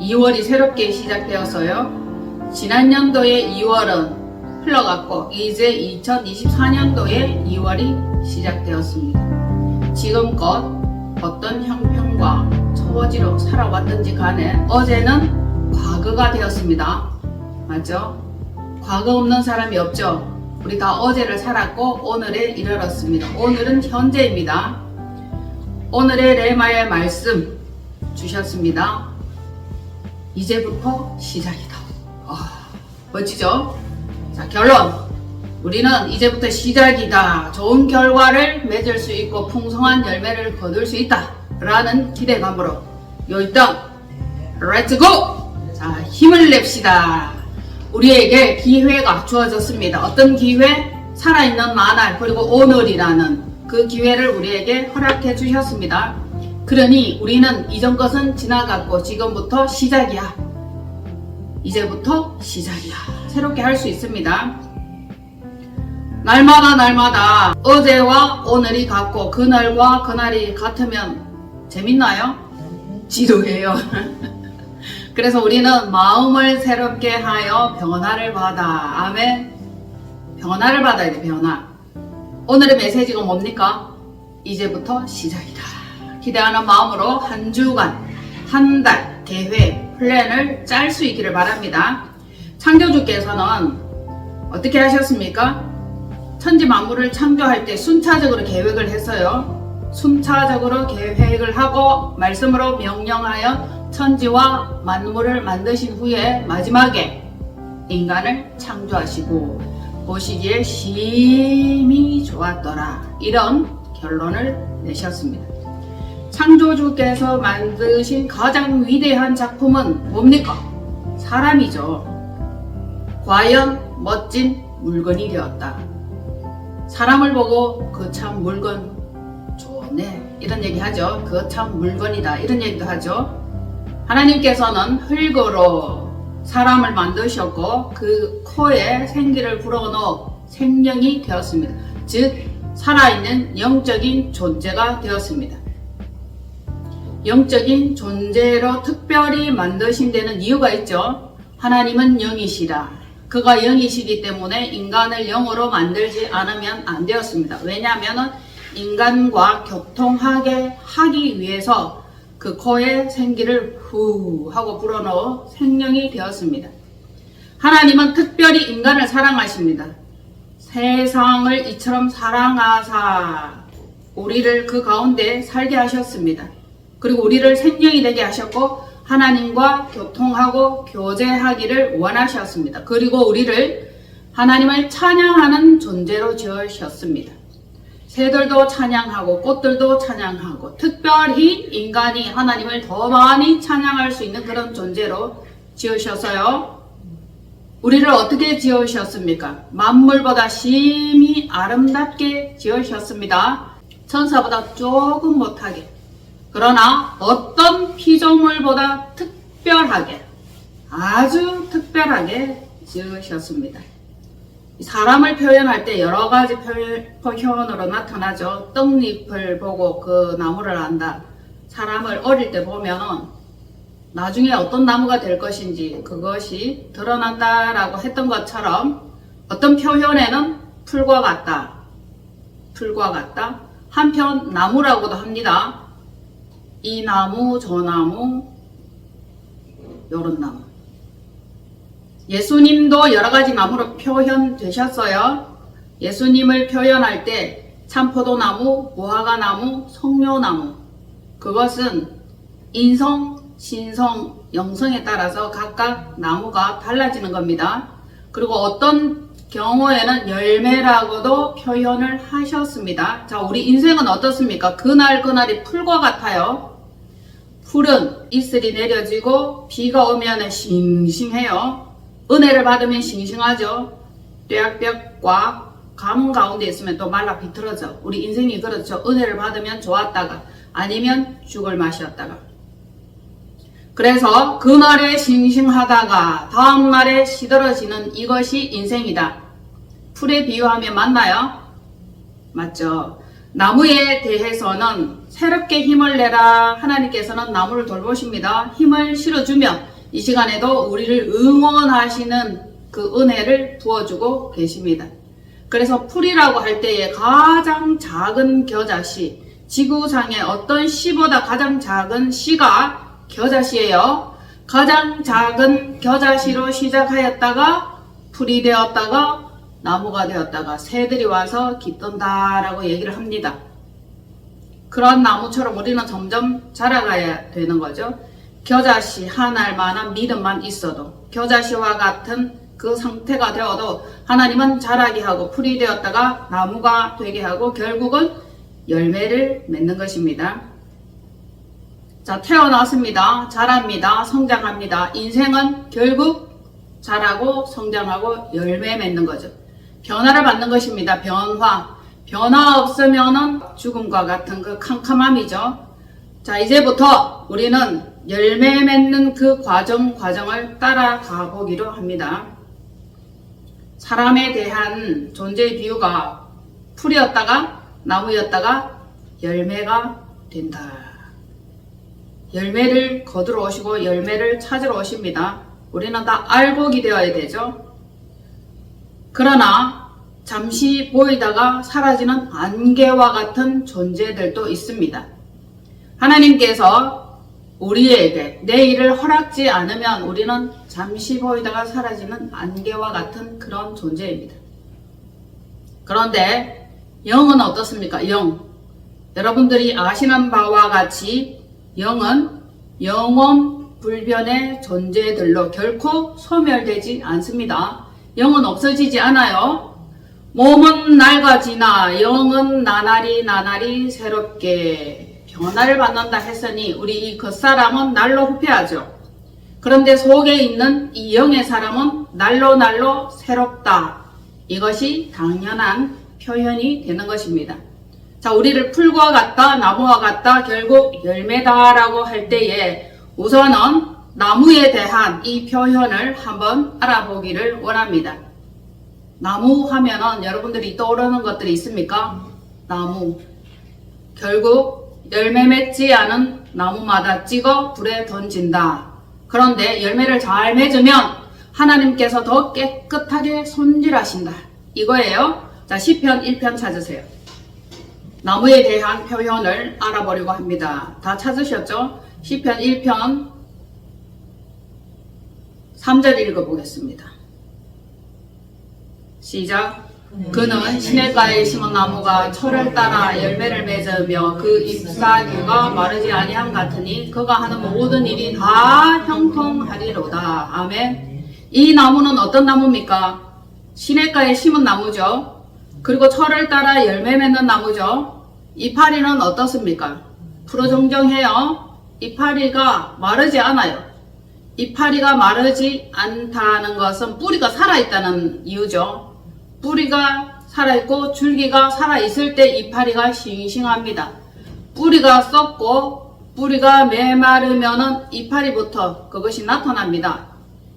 2월이 새롭게 시작되었어요. 지난 연도의 2월은 흘러갔고 이제 2024년도의 2월이 시작되었습니다. 지금껏 어떤 형편과 처지로 살아왔든지 간에 어제는 과거가 되었습니다. 맞죠? 과거 없는 사람이 없죠? 우리 다 어제를 살았고 오늘에 이르렀습니다. 오늘은 현재입니다. 오늘의 레마의 말씀 주셨습니다. 이제부터 시작이다. 멋지죠? 자, 결론. 우리는 이제부터 시작이다. 좋은 결과를 맺을 수 있고 풍성한 열매를 거둘 수 있다. 라는 기대감으로 요일당 렛츠고! 자, 힘을 냅시다. 우리에게 기회가 주어졌습니다. 어떤 기회? 살아있는 만날 그리고 오늘이라는 그 기회를 우리에게 허락해 주셨습니다. 그러니 우리는 이전 것은 지나갔고 지금부터 시작이야. 이제부터 시작이야. 새롭게 할 수 있습니다. 날마다 어제와 오늘이 같고 그날과 그날이 같으면 재밌나요? 지루해요. 그래서 우리는 마음을 새롭게 하여 변화를 받아. 아멘. 변화를 받아야 돼. 변화. 오늘의 메시지가 뭡니까? 이제부터 시작이다. 기대하는 마음으로 한 주간, 한 달 계획, 플랜을 짤 수 있기를 바랍니다. 창조주께서는 어떻게 하셨습니까? 천지 만물을 창조할 때 순차적으로 계획을 했어요. 순차적으로 계획을 하고 말씀으로 명령하여 천지와 만물을 만드신 후에 마지막에 인간을 창조하시고 보시기에 심히 좋았더라. 이런 결론을 내셨습니다. 창조주께서 만드신 가장 위대한 작품은 뭡니까? 사람이죠. 과연 멋진 물건이 되었다. 사람을 보고 그 참 물건 좋네 이런 얘기 하죠. 그 참 물건이다 이런 얘기도 하죠. 하나님께서는 흙으로 사람을 만드셨고 그 코에 생기를 불어넣어 생명이 되었습니다. 즉 살아있는 영적인 존재가 되었습니다. 영적인 존재로 특별히 만드신 데는 이유가 있죠. 하나님은 영이시라. 그가 영이시기 때문에 인간을 영으로 만들지 않으면 안 되었습니다. 왜냐하면 인간과 교통하게 하기 위해서 그 코에 생기를 후 하고 불어넣어 생명이 되었습니다. 하나님은 특별히 인간을 사랑하십니다. 세상을 이처럼 사랑하사 우리를 그 가운데 살게 하셨습니다. 그리고 우리를 생명이 되게 하셨고 하나님과 교통하고 교제하기를 원하셨습니다. 그리고 우리를 하나님을 찬양하는 존재로 지으셨습니다. 새들도 찬양하고 꽃들도 찬양하고 특별히 인간이 하나님을 더 많이 찬양할 수 있는 그런 존재로 지으셨어요. 우리를 어떻게 지으셨습니까? 만물보다 심히 아름답게 지으셨습니다. 천사보다 조금 못하게. 그러나 어떤 피조물보다 특별하게, 아주 특별하게 지으셨습니다. 사람을 표현할 때 여러 가지 표현으로 나타나죠. 떡잎을 보고 그 나무를 안다. 사람을 어릴 때 보면은 나중에 어떤 나무가 될 것인지 그것이 드러난다라고 했던 것처럼 어떤 표현에는 풀과 같다. 풀과 같다. 한편 나무라고도 합니다. 이 나무, 저 나무, 요런 나무. 예수님도 여러 가지 나무로 표현되셨어요. 예수님을 표현할 때 참포도나무, 무화과나무, 성묘나무. 그것은 인성, 신성, 영성에 따라서 각각 나무가 달라지는 겁니다. 그리고 어떤 경우에는 열매라고도 표현을 하셨습니다. 자, 우리 인생은 어떻습니까? 그날이 풀과 같아요. 풀은 이슬이 내려지고 비가 오면 싱싱해요. 은혜를 받으면 싱싱하죠. 뙤약볕과 가뭄 가운데 있으면 또 말라 비틀어져. 우리 인생이 그렇죠. 은혜를 받으면 좋았다가 아니면 죽을 맛이었다가. 그래서 그날에 싱싱하다가 다음날에 시들어지는 이것이 인생이다. 풀에 비유하면 맞나요? 맞죠. 나무에 대해서는 새롭게 힘을 내라. 하나님께서는 나무를 돌보십니다. 힘을 실어주며 이 시간에도 우리를 응원하시는 그 은혜를 부어주고 계십니다. 그래서 풀이라고 할 때에 가장 작은 겨자씨, 지구상의 어떤 씨보다 가장 작은 씨가 겨자씨예요. 가장 작은 겨자씨로 시작하였다가 풀이 되었다가 나무가 되었다가 새들이 와서 깃든다라고 얘기를 합니다. 그런 나무처럼 우리는 점점 자라가야 되는 거죠. 겨자씨 한 알만한 믿음만 있어도, 겨자씨와 같은 그 상태가 되어도 하나님은 자라게 하고 풀이 되었다가 나무가 되게 하고 결국은 열매를 맺는 것입니다. 자, 태어났습니다. 자랍니다. 성장합니다. 인생은 결국 자라고 성장하고 열매 맺는 거죠. 변화를 받는 것입니다. 변화 없으면은 죽음과 같은 그 캄캄함이죠. 자, 이제부터 우리는 열매 맺는 그 과정을 따라가 보기로 합니다. 사람에 대한 존재의 비유가 풀이었다가 나무였다가 열매가 된다. 열매를 거두러 오시고 열매를 찾으러 오십니다. 우리는 다 알곡이 되어야 되죠. 그러나 잠시 보이다가 사라지는 안개와 같은 존재들도 있습니다. 하나님께서 우리에게 내 일을 허락지 않으면 우리는 잠시 보이다가 사라지는 안개와 같은 그런 존재입니다. 그런데 영은 어떻습니까? 여러분들이 아시는 바와 같이 영은 영원 불변의 존재들로 결코 소멸되지 않습니다. 영은 없어지지 않아요. 몸은 낡아지나 영은 나날이 새롭게 변화를 받는다 했으니 우리 이 겉사람은 날로 후패하죠. 그런데 속에 있는 이 영의 사람은 날로 새롭다. 이것이 당연한 표현이 되는 것입니다. 자, 우리를 풀과 같다, 나무와 같다, 결국 열매다라고 할 때에 우선은 나무에 대한 이 표현을 한번 알아보기를 원합니다. 나무 하면은 여러분들이 떠오르는 것들이 있습니까? 나무. 결국 열매 맺지 않은 나무마다 찍어 불에 던진다. 그런데 열매를 잘 맺으면 하나님께서 더 깨끗하게 손질하신다. 이거예요. 자, 시편 1편 찾으세요. 나무에 대한 표현을 알아보려고 합니다. 다 찾으셨죠? 시편 1편 3절 읽어보겠습니다. 시작. 그는 시냇가에 심은 나무가 철을 따라 열매를 맺으며 그 잎사귀가 마르지 아니함 같으니 그가 하는 모든 일이 다 형통하리로다. 아멘. 이 나무는 어떤 나무입니까? 시냇가에 심은 나무죠. 그리고 철을 따라 열매 맺는 나무죠. 이파리는 어떻습니까? 푸르정정해요. 이파리가 마르지 않아요. 이파리가 마르지 않다는 것은 뿌리가 살아있다는 이유죠. 뿌리가 살아있고 줄기가 살아있을 때 이파리가 싱싱합니다. 뿌리가 썩고 뿌리가 메마르면은 이파리부터 그것이 나타납니다.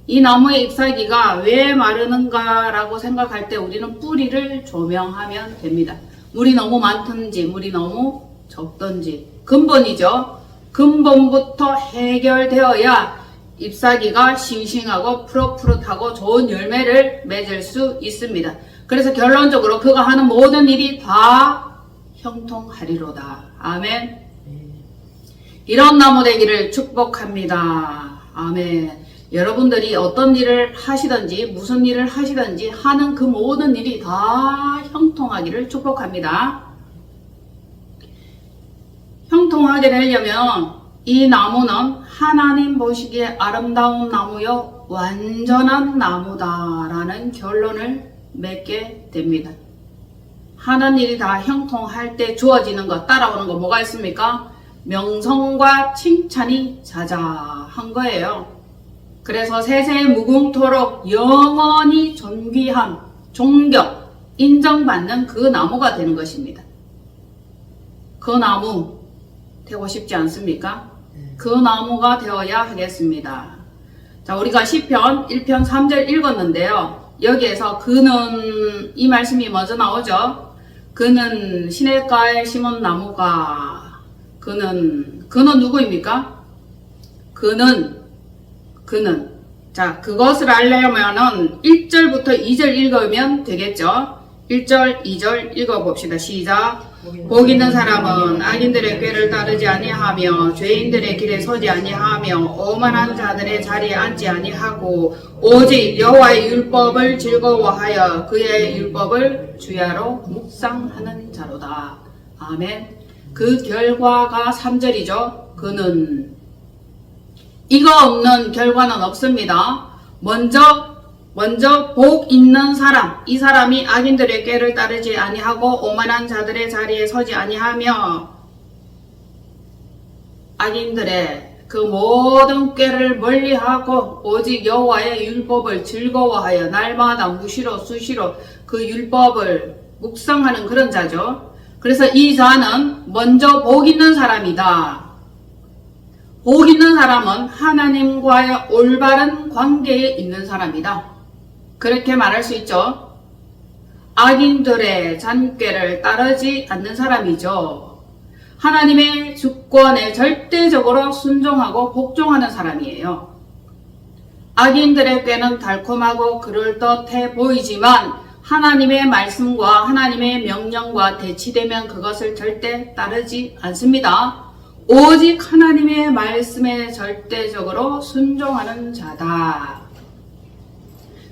이 나무의 잎사귀가 왜 마르는가 라고 생각할 때 우리는 뿌리를 조명하면 됩니다. 물이 너무 많든지 물이 너무 적든지 근본이죠. 근본부터 해결되어야 잎사귀가 싱싱하고 푸릇푸릇하고 좋은 열매를 맺을 수 있습니다. 그래서 결론적으로 그가 하는 모든 일이 다 형통하리로다. 아멘. 이런 나무 되기를 축복합니다. 아멘. 여러분들이 어떤 일을 하시든지 무슨 일을 하시든지 하는 그 모든 일이 다 형통하기를 축복합니다. 형통하게 되려면 이 나무는 하나님 보시기에 아름다운 나무요 완전한 나무다라는 결론을 맺게 됩니다. 하는 일이 다 형통할 때 주어지는 것, 따라오는 거 뭐가 있습니까? 명성과 칭찬이 자자한 거예요. 그래서 세세 무궁토록 영원히 존귀함, 존경, 인정받는 그 나무가 되는 것입니다. 그 나무 되고 싶지 않습니까? 그 나무가 되어야 하겠습니다. 자, 우리가 시편 1편 3절 읽었는데요. 여기에서 그는 이 말씀이 먼저 나오죠. 그는 시냇가에 심은 나무가 그는 누구입니까? 그는 자, 그것을 알려면은 1절부터 2절 읽으면 되겠죠. 1절, 2절 읽어봅시다. 시작. 복 있는 사람은 악인들의 꾀를 따르지 아니하며 죄인들의 길에 서지 아니하며 오만한 자들의 자리에 앉지 아니하고 오직 여호와의 율법을 즐거워하여 그의 율법을 주야로 묵상하는 자로다. 아멘. 그 결과가 3절이죠. 그는 이거 없는 결과는 없습니다. 먼저 복 있는 사람, 이 사람이 악인들의 꾀를 따르지 아니하고 오만한 자들의 자리에 서지 아니하며 악인들의 그 모든 꾀를 멀리하고 오직 여호와의 율법을 즐거워하여 날마다 무시로 수시로 그 율법을 묵상하는 그런 자죠. 그래서 이 자는 먼저 복 있는 사람이다. 복 있는 사람은 하나님과의 올바른 관계에 있는 사람이다. 그렇게 말할 수 있죠. 악인들의 잔꾀를 따르지 않는 사람이죠. 하나님의 주권에 절대적으로 순종하고 복종하는 사람이에요. 악인들의 꾀는 달콤하고 그럴듯해 보이지만 하나님의 말씀과 하나님의 명령과 대치되면 그것을 절대 따르지 않습니다. 오직 하나님의 말씀에 절대적으로 순종하는 자다.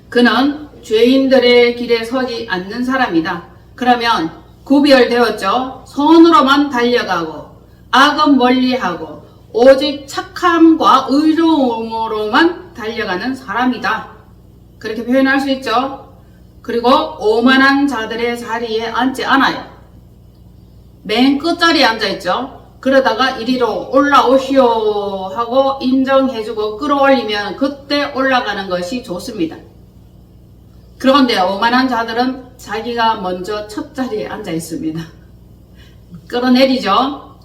그는 죄인들의 길에 서지 않는 사람이다. 그러면 구별되었죠. 선으로만 달려가고 악은 멀리하고 오직 착함과 의로움으로만 달려가는 사람이다. 그렇게 표현할 수 있죠. 그리고 오만한 자들의 자리에 앉지 않아요. 맨 끝자리에 앉아있죠. 그러다가 이리로 올라오시오 하고 인정해주고 끌어올리면 그때 올라가는 것이 좋습니다. 그런데 오만한 자들은 자기가 먼저 첫 자리에 앉아 있습니다. 끌어내리죠.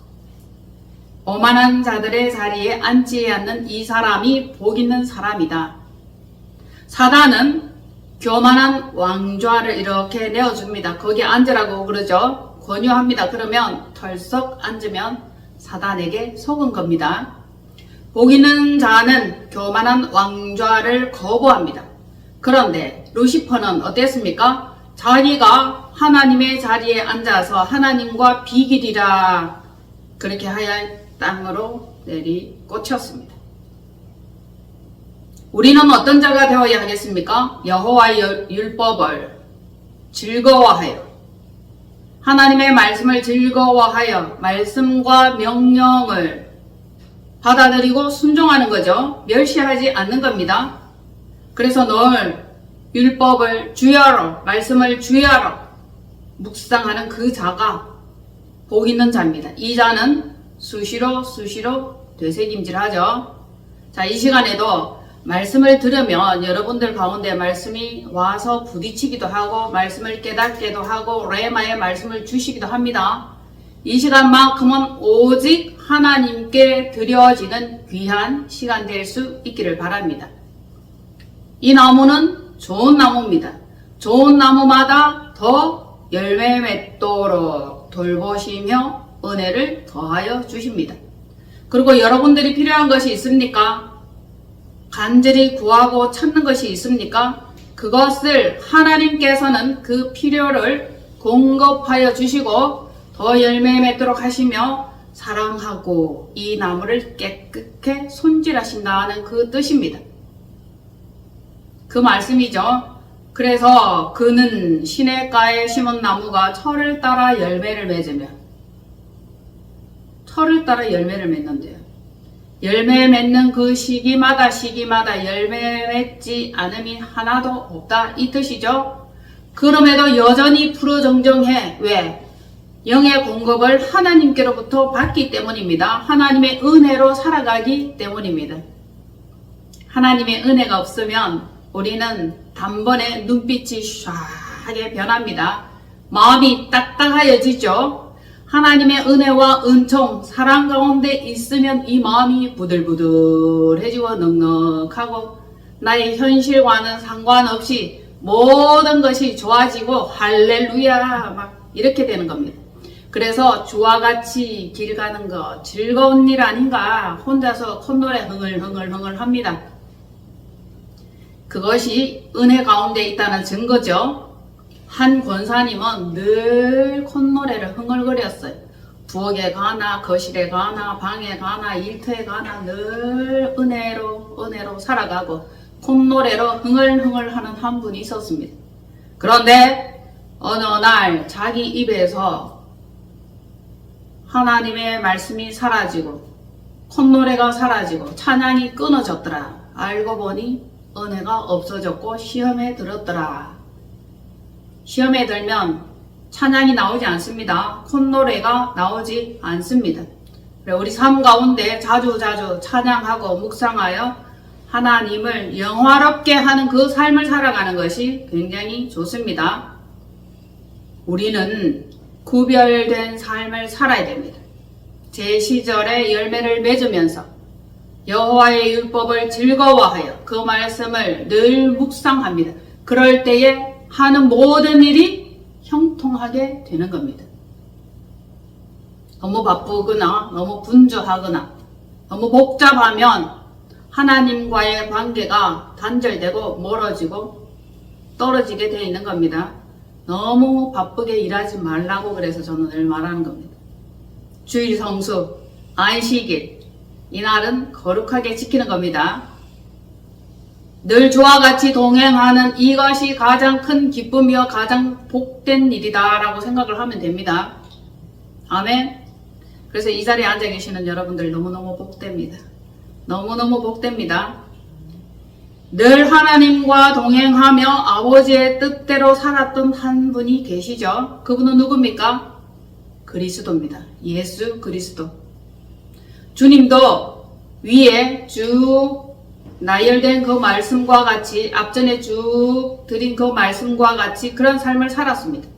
오만한 자들의 자리에 앉지 않는 이 사람이 복 있는 사람이다. 사단은 교만한 왕좌를 이렇게 내어줍니다. 거기 앉으라고 그러죠. 권유합니다. 그러면 털썩 앉으면 사단에게 속은 겁니다. 복 있는 자는 교만한 왕좌를 거부합니다. 그런데 루시퍼는 어땠습니까? 자기가 하나님의 자리에 앉아서 하나님과 비길이라 그렇게 하여 땅으로 내리꽂혔습니다. 우리는 어떤 자가 되어야 하겠습니까? 여호와의 율법을 즐거워하여 하나님의 말씀을 즐거워하여 말씀과 명령을 받아들이고 순종하는 거죠. 멸시하지 않는 겁니다. 그래서 늘 율법을 주야로, 말씀을 주야로 묵상하는 그 자가 복 있는 자입니다. 이 자는 수시로 되새김질하죠. 자, 이 시간에도 말씀을 들으면 여러분들 가운데 말씀이 와서 부딪히기도 하고 말씀을 깨닫기도 하고 레마의 말씀을 주시기도 합니다. 이 시간만큼은 오직 하나님께 드려지는 귀한 시간 될 수 있기를 바랍니다. 이 나무는 좋은 나무입니다. 좋은 나무마다 더 열매 맺도록 돌보시며 은혜를 더하여 주십니다. 그리고 여러분들이 필요한 것이 있습니까? 간절히 구하고 찾는 것이 있습니까? 그것을 하나님께서는 그 필요를 공급하여 주시고 더 열매 맺도록 하시며 사랑하고 이 나무를 깨끗게 손질하신다는 그 뜻입니다. 그 말씀이죠. 그래서 그는 시냇가에 심은 나무가 철을 따라 열매를 맺으며 철을 따라 열매를 맺는데요. 열매 맺는 그 시기마다 열매 맺지 않음이 하나도 없다 이 뜻이죠. 그럼에도 여전히 푸르정정해. 왜? 영의 공급을 하나님께로부터 받기 때문입니다. 하나님의 은혜로 살아가기 때문입니다. 하나님의 은혜가 없으면 우리는 단번에 눈빛이 샤하게 변합니다. 마음이 딱딱하여지죠. 하나님의 은혜와 은총, 사랑 가운데 있으면 이 마음이 부들부들해지고 넉넉하고 나의 현실과는 상관없이 모든 것이 좋아지고 할렐루야 막 이렇게 되는 겁니다. 그래서 주와 같이 길 가는 거 즐거운 일 아닌가 혼자서 콧노래 흥얼흥얼 합니다. 그것이 은혜 가운데 있다는 증거죠. 한 권사님은 늘 콧노래를 흥얼거렸어요. 부엌에 가나 거실에 가나 방에 가나 일터에 가나 늘 은혜로 살아가고 콧노래로 흥얼흥얼 하는 한 분이 있었습니다. 그런데 어느 날 자기 입에서 하나님의 말씀이 사라지고 콧노래가 사라지고 찬양이 끊어졌더라. 알고 보니 은혜가 없어졌고 시험에 들었더라. 시험에 들면 찬양이 나오지 않습니다. 콧노래가 나오지 않습니다. 우리 삶 가운데 자주 찬양하고 묵상하여 하나님을 영화롭게 하는 그 삶을 살아가는 것이 굉장히 좋습니다. 우리는 구별된 삶을 살아야 됩니다. 제 시절에 열매를 맺으면서 여호와의 율법을 즐거워하여 그 말씀을 늘 묵상합니다. 그럴 때에 하는 모든 일이 형통하게 되는 겁니다. 너무 바쁘거나 너무 분주하거나 너무 복잡하면 하나님과의 관계가 단절되고 멀어지고 떨어지게 되어 있는 겁니다. 너무 바쁘게 일하지 말라고 그래서 저는 늘 말하는 겁니다. 주일 성수, 안식일, 이날은 거룩하게 지키는 겁니다. 늘 주와 같이 동행하는 이것이 가장 큰 기쁨이요 가장 복된 일이다 라고 생각을 하면 됩니다. 아멘. 그래서 이 자리에 앉아 계시는 여러분들 너무너무 복됩니다. 너무너무 복됩니다. 늘 하나님과 동행하며 아버지의 뜻대로 살았던 한 분이 계시죠. 그분은 누굽니까? 그리스도입니다. 예수 그리스도. 주님도 위에 쭉 나열된 그 말씀과 같이 앞전에 쭉 드린 그 말씀과 같이 그런 삶을 살았습니다.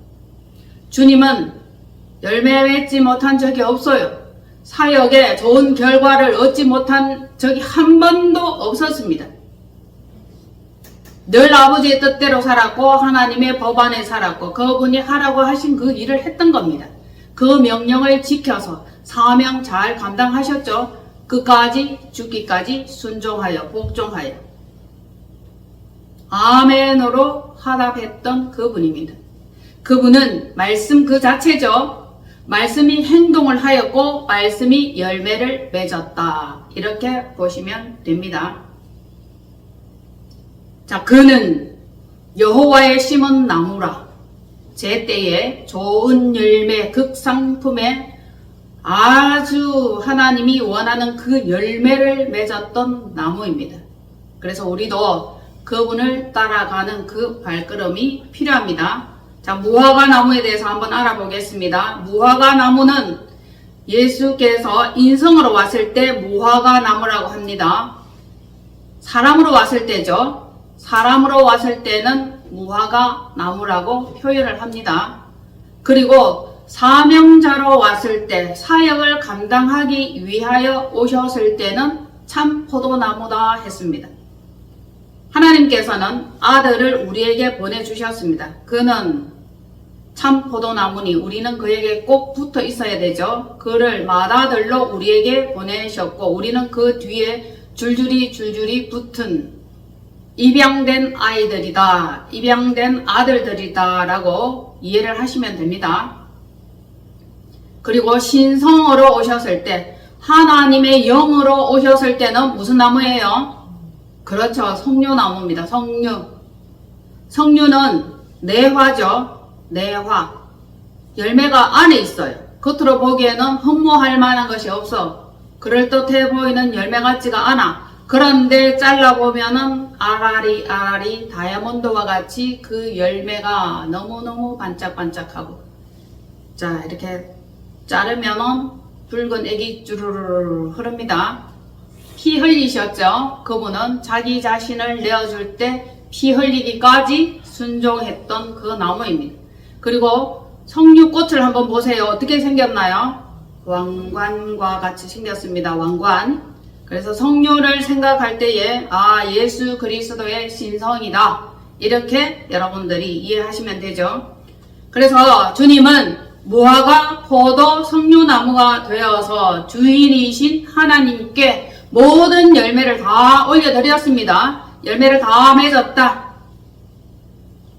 주님은 열매 맺지 못한 적이 없어요. 사역에 좋은 결과를 얻지 못한 적이 한 번도 없었습니다. 늘 아버지의 뜻대로 살았고 하나님의 법 안에 살았고 그분이 하라고 하신 그 일을 했던 겁니다. 그 명령을 지켜서 사명 잘 감당하셨죠. 끝까지 죽기까지 순종하여 복종하여 아멘으로 화답했던 그분입니다. 그분은 말씀 그 자체죠. 말씀이 행동을 하였고 말씀이 열매를 맺었다. 이렇게 보시면 됩니다. 자, 그는 여호와의 심은 나무라. 제때에 좋은 열매 극상품에 아주 하나님이 원하는 그 열매를 맺었던 나무입니다. 그래서 우리도 그분을 따라가는 그 발걸음이 필요합니다. 자, 무화과 나무에 대해서 한번 알아보겠습니다. 무화과 나무는 예수께서 인성으로 왔을 때 무화과 나무라고 합니다. 사람으로 왔을 때죠. 사람으로 왔을 때는 무화과 나무라고 표현을 합니다. 그리고 사명자로 왔을 때 사역을 감당하기 위하여 오셨을 때는 참 포도나무다 했습니다. 하나님께서는 아들을 우리에게 보내주셨습니다. 그는 참 포도나무니 우리는 그에게 꼭 붙어 있어야 되죠. 그를 맏아들로 우리에게 보내셨고 우리는 그 뒤에 줄줄이 붙은 입양된 아이들이다, 입양된 아들들이다 라고 이해를 하시면 됩니다. 그리고 신성으로 오셨을 때 하나님의 영으로 오셨을 때는 무슨 나무예요? 그렇죠. 석류나무입니다. 석류는 내화죠. 내화. 열매가 안에 있어요. 겉으로 보기에는 흠모할 만한 것이 없어. 그럴듯해 보이는 열매 같지가 않아. 그런데 잘라보면은 아라리 다이아몬드와 같이 그 열매가 너무너무 반짝반짝하고, 자, 이렇게 자르면은 붉은 액이 주르르 흐릅니다. 피 흘리셨죠? 그분은 자기 자신을 내어줄 때 피 흘리기까지 순종했던 그 나무입니다. 그리고 석류꽃을 한번 보세요. 어떻게 생겼나요? 왕관과 같이 생겼습니다. 왕관. 그래서 석류를 생각할 때에 예수 그리스도의 신성이다. 이렇게 여러분들이 이해하시면 되죠. 그래서 주님은 무화과, 포도, 석류나무가 되어서 주인이신 하나님께 모든 열매를 다 올려드렸습니다. 열매를 다 맺었다.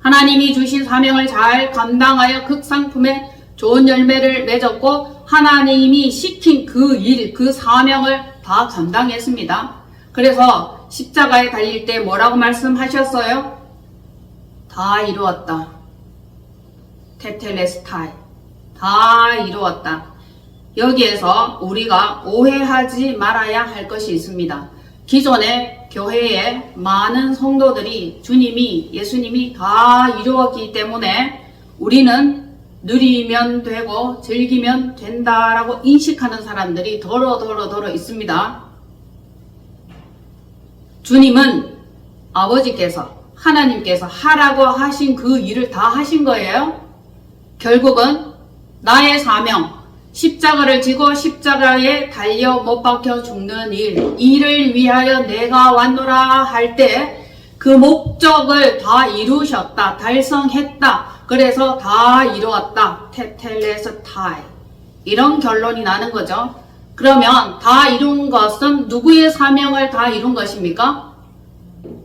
하나님이 주신 사명을 잘 감당하여 극상품의 좋은 열매를 맺었고 하나님이 시킨 그 일, 그 사명을 다 감당했습니다. 그래서 십자가에 달릴 때 뭐라고 말씀하셨어요? 다 이루었다. 테텔레스타이. 다 이루었다. 여기에서 우리가 오해하지 말아야 할 것이 있습니다. 기존의 교회에 많은 성도들이 예수님이 다 이루었기 때문에 우리는 누리면 되고 즐기면 된다라고 인식하는 사람들이 더러 있습니다. 주님은 아버지께서 하나님께서 하라고 하신 그 일을 다 하신 거예요. 결국은 나의 사명, 십자가를 지고 십자가에 달려 못 박혀 죽는 이를 위하여 내가 왔노라 할 때 그 목적을 다 이루셨다, 달성했다. 그래서 다 이루었다. 테텔레스타이. 이런 결론이 나는 거죠. 그러면 다 이룬 것은 누구의 사명을 다 이룬 것입니까?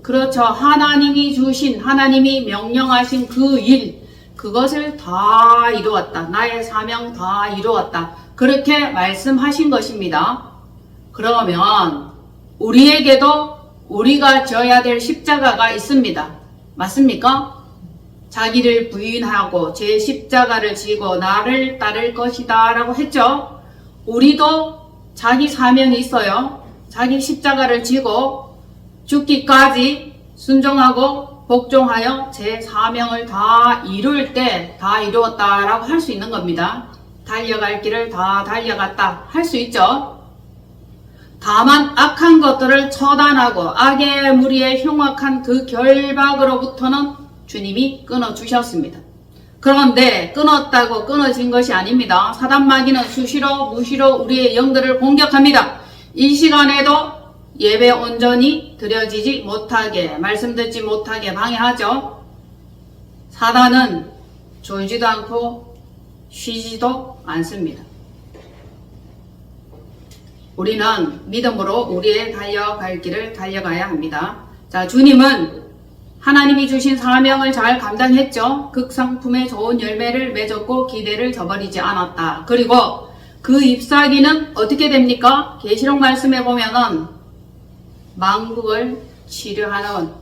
그렇죠. 하나님이 명령하신 그 일, 그것을 다 이루었다. 나의 사명 다 이루었다. 그렇게 말씀하신 것입니다. 그러면 우리에게도 우리가 져야 될 십자가가 있습니다. 맞습니까? 자기를 부인하고 제 십자가를 지고 나를 따를 것이다 라고 했죠. 우리도 자기 사명이 있어요. 자기 십자가를 지고 죽기까지 순종하고 복종하여 제 사명을 다 이룰 때 다 이루었다 라고 할 수 있는 겁니다. 달려갈 길을 다 달려갔다 할 수 있죠. 다만 악한 것들을 처단하고 악의 무리의 흉악한 그 결박으로부터는 주님이 끊어주셨습니다. 그런데 끊었다고 끊어진 것이 아닙니다. 사단 마귀는 수시로 무시로 우리의 영들을 공격합니다. 이 시간에도 예배 온전히 드려지지 못하게, 말씀 듣지 못하게 방해하죠. 사단은 졸지도 않고 쉬지도 않습니다. 우리는 믿음으로 우리의 달려갈 길을 달려가야 합니다. 자, 주님은 하나님이 주신 사명을 잘 감당했죠. 극상품의 좋은 열매를 맺었고 기대를 저버리지 않았다. 그리고 그 잎사귀는 어떻게 됩니까? 계시록 말씀에 보면은 만국을 치료하는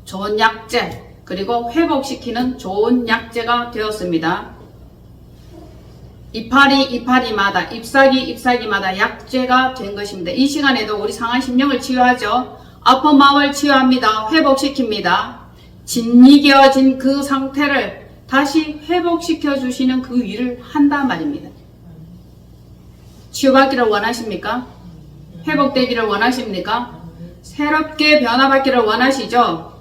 좋은 약재, 그리고 회복시키는 좋은 약재가 되었습니다. 이파리마다, 잎사귀마다 약재가 된 것입니다. 이 시간에도 우리 상한 심령을 치유하죠. 아픈 마음을 치유합니다. 회복시킵니다. 진이겨진 그 상태를 다시 회복시켜 주시는 그 일을 한단 말입니다. 치유받기를 원하십니까? 회복되기를 원하십니까? 새롭게 변화받기를 원하시죠?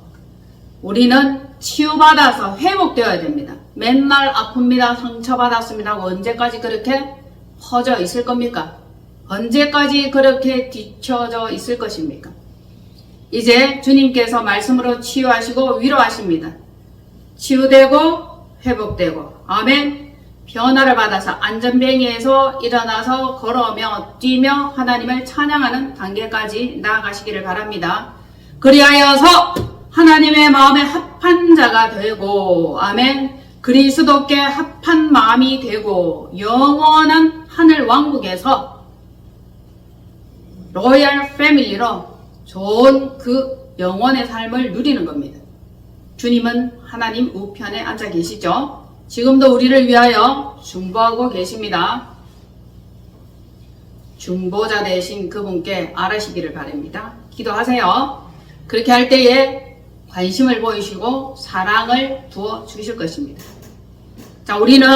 우리는 치유받아서 회복되어야 됩니다. 맨날 아픕니다. 상처받았습니다. 언제까지 그렇게 퍼져 있을 겁니까? 언제까지 그렇게 뒤쳐져 있을 것입니까? 이제 주님께서 말씀으로 치유하시고 위로하십니다. 치유되고 회복되고 아멘. 변화를 받아서 안전뱅이에서 일어나서 걸어오며 뛰며 하나님을 찬양하는 단계까지 나아가시기를 바랍니다. 그리하여서 하나님의 마음에 합한 자가 되고 아멘. 그리스도께 합한 마음이 되고 영원한 하늘 왕국에서 로얄 패밀리로 좋은 그 영원의 삶을 누리는 겁니다. 주님은 하나님 우편에 앉아 계시죠. 지금도 우리를 위하여 중보하고 계십니다. 중보자 되신 그분께 알으시기를 바랍니다. 기도하세요. 그렇게 할 때에 관심을 보이시고 사랑을 부어 주실 것입니다. 자, 우리는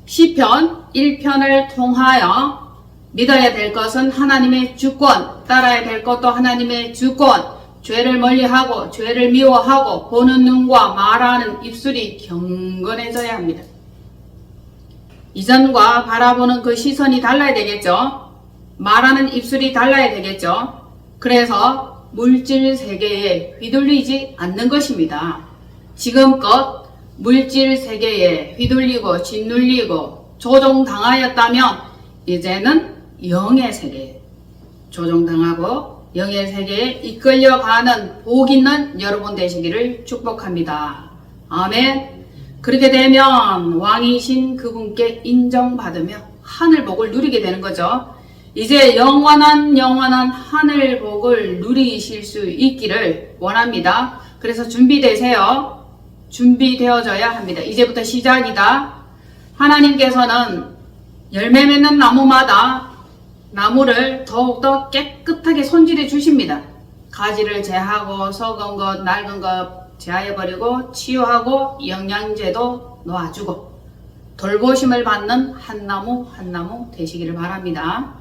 시편 1편을 통하여 믿어야 될 것은 하나님의 주권, 따라야 될 것도 하나님의 주권, 죄를 멀리하고 죄를 미워하고 보는 눈과 말하는 입술이 경건해져야 합니다. 이전과 바라보는 그 시선이 달라야 되겠죠. 말하는 입술이 달라야 되겠죠. 그래서 물질 세계에 휘둘리지 않는 것입니다. 지금껏 물질 세계에 휘둘리고 짓눌리고 조종당하였다면 이제는 영의 세계에 조종당하고 영의 세계에 이끌려가는 복 있는 여러분 되시기를 축복합니다. 아멘. 그렇게 되면 왕이신 그분께 인정받으며 하늘복을 누리게 되는 거죠. 이제 영원한 하늘복을 누리실 수 있기를 원합니다. 그래서 준비되세요. 준비되어져야 합니다. 이제부터 시작이다. 하나님께서는 열매 맺는 나무마다 나무를 더욱더 깨끗하게 손질해 주십니다. 가지를 제하고 썩은 것, 낡은 것 제하여버리고 치유하고 영양제도 놓아주고 돌보심을 받는 한 나무 한 나무 되시기를 바랍니다.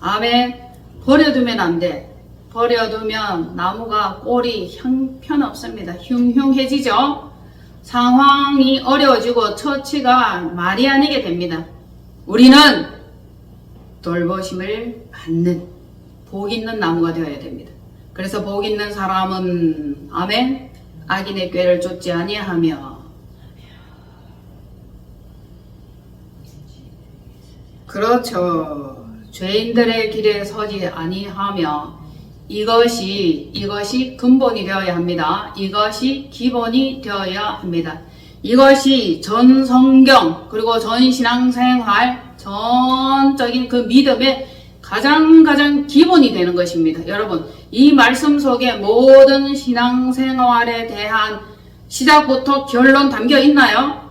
아멘. 버려두면 안 돼. 버려두면 나무가 꼴이 형편없습니다. 흉흉해지죠. 상황이 어려워지고 처치가 말이 아니게 됩니다. 우리는 돌보심을 받는 복 있는 나무가 되어야 됩니다. 그래서 복 있는 사람은 아멘. 악인의 꾀를 쫓지 아니하며 그렇죠. 죄인들의 길에 서지 아니하며 이것이 근본이 되어야 합니다. 이것이 기본이 되어야 합니다. 이것이 전 성경 그리고 전 신앙생활 전적인 그 믿음의 가장 기본이 되는 것입니다. 여러분, 이 말씀 속에 모든 신앙생활에 대한 시작부터 결론 담겨 있나요?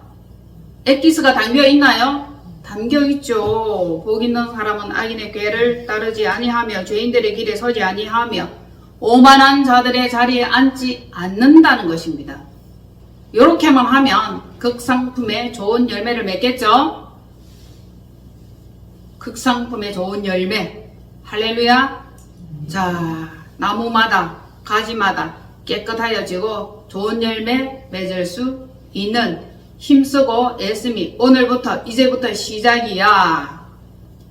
엑기스가 담겨 있나요? 담겨 있죠. 복 있는 사람은 악인의 꾀를 따르지 아니하며 죄인들의 길에 서지 아니하며 오만한 자들의 자리에 앉지 않는다는 것입니다. 이렇게만 하면 극상품의 좋은 열매를 맺겠죠? 극상품의 좋은 열매. 할렐루야. 자, 나무마다 가지마다 깨끗하여지고 좋은 열매 맺을 수 있는 힘쓰고 애씀이 오늘부터 이제부터 시작이야.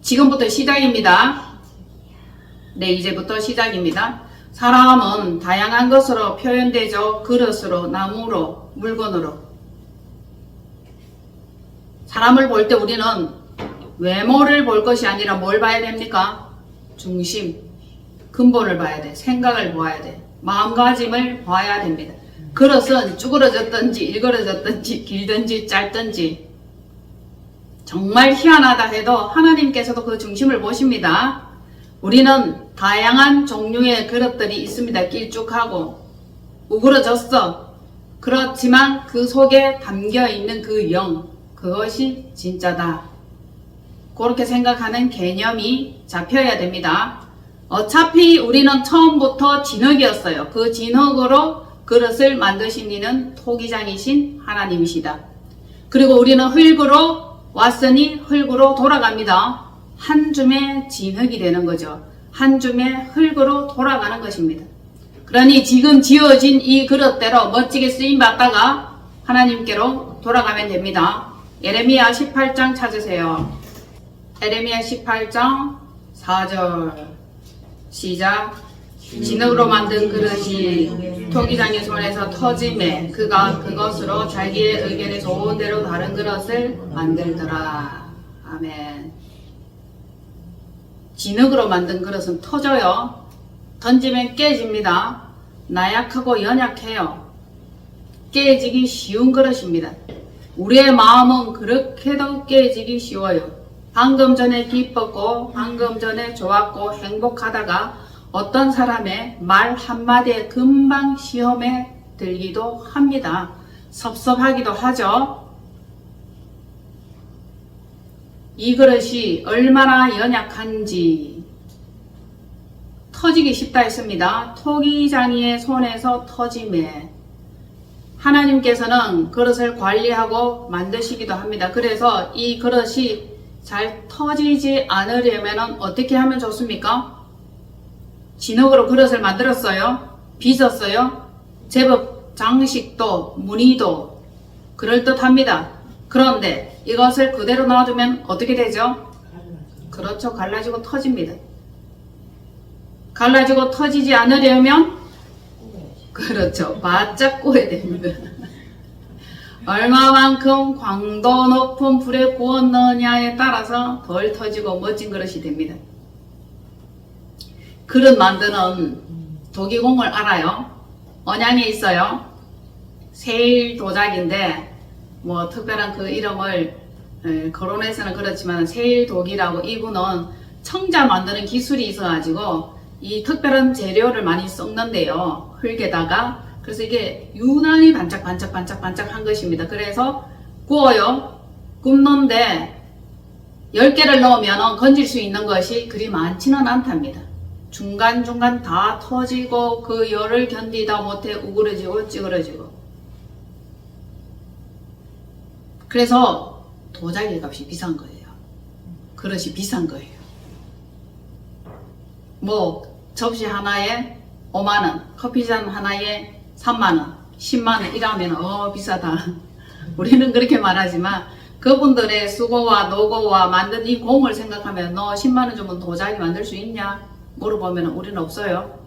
지금부터 시작입니다. 네, 이제부터 시작입니다. 사람은 다양한 것으로 표현되죠. 그릇으로, 나무로, 물건으로. 사람을 볼 때 우리는 외모를 볼 것이 아니라 뭘 봐야 됩니까? 중심, 근본을 봐야 돼. 생각을 보아야 돼. 마음가짐을 봐야 됩니다. 그릇은 쭈그러졌든지 일그러졌든지 길든지 짧든지 정말 희한하다 해도 하나님께서도 그 중심을 보십니다. 우리는 다양한 종류의 그릇들이 있습니다. 길쭉하고 우그러졌어. 그렇지만 그 속에 담겨있는 그 영, 그것이 진짜다. 그렇게 생각하는 개념이 잡혀야 됩니다. 어차피 우리는 처음부터 진흙이었어요. 그 진흙으로 그릇을 만드신 이는 토기장이신 하나님이시다. 그리고 우리는 흙으로 왔으니 흙으로 돌아갑니다. 한 줌의 진흙이 되는 거죠. 한 줌의 흙으로 돌아가는 것입니다. 그러니 지금 지어진 이 그릇대로 멋지게 쓰임받다가 하나님께로 돌아가면 됩니다. 예레미야 18장 찾으세요. 예레미야 18장 4절 시작. 진흙으로 만든 그릇이 토기장의 손에서 터짐에 그가 그것으로 자기의 의견에 좋은 대로 다른 그릇을 만들더라. 아멘. 진흙으로 만든 그릇은 터져요. 던지면 깨집니다. 나약하고 연약해요. 깨지기 쉬운 그릇입니다. 우리의 마음은 그렇게도 깨지기 쉬워요. 방금 전에 기뻤고 방금 전에 좋았고 행복하다가 어떤 사람의 말 한마디에 금방 시험에 들기도 합니다. 섭섭하기도 하죠. 이 그릇이 얼마나 연약한지 터지기 쉽다 했습니다. 토기장이의 손에서 터짐에 하나님께서는 그릇을 관리하고 만드시기도 합니다. 그래서 이 그릇이 잘 터지지 않으려면 어떻게 하면 좋습니까? 진흙으로 그릇을 만들었어요. 빚었어요. 제법 장식도 무늬도 그럴듯합니다. 그런데 이것을 그대로 놔두면 어떻게 되죠? 그렇죠. 갈라지고 터집니다. 갈라지고 터지지 않으려면 그렇죠. 바짝 꼬야 됩니다. 얼마만큼 광도 높은 불에 구웠느냐에 따라서 덜 터지고 멋진 그릇이 됩니다. 그릇 만드는 도기공을 알아요? 언양에 있어요. 세일 도자기인데 뭐 특별한 그 이름을 거론해서는 그렇지만 세일 도기라고, 이분은 청자 만드는 기술이 있어가지고 이 특별한 재료를 많이 섞는데요. 흙에다가. 그래서 이게 유난히 반짝반짝한 것입니다. 그래서 구워요. 굽는데 10개를 넣으면 건질 수 있는 것이 그리 많지는 않답니다. 중간중간 다 터지고 그 열을 견디다 못해 우그러지고 찌그러지고. 그래서 도자기 값이 비싼 거예요. 그릇이 비싼 거예요. 뭐 접시 하나에 5만원, 커피잔 하나에 3만원, 10만원 이라면 비싸다. 우리는 그렇게 말하지만 그분들의 수고와 노고와 만든 이 공을 생각하면 너 10만원 주면 도자기 만들 수 있냐? 물어보면 우리는 없어요.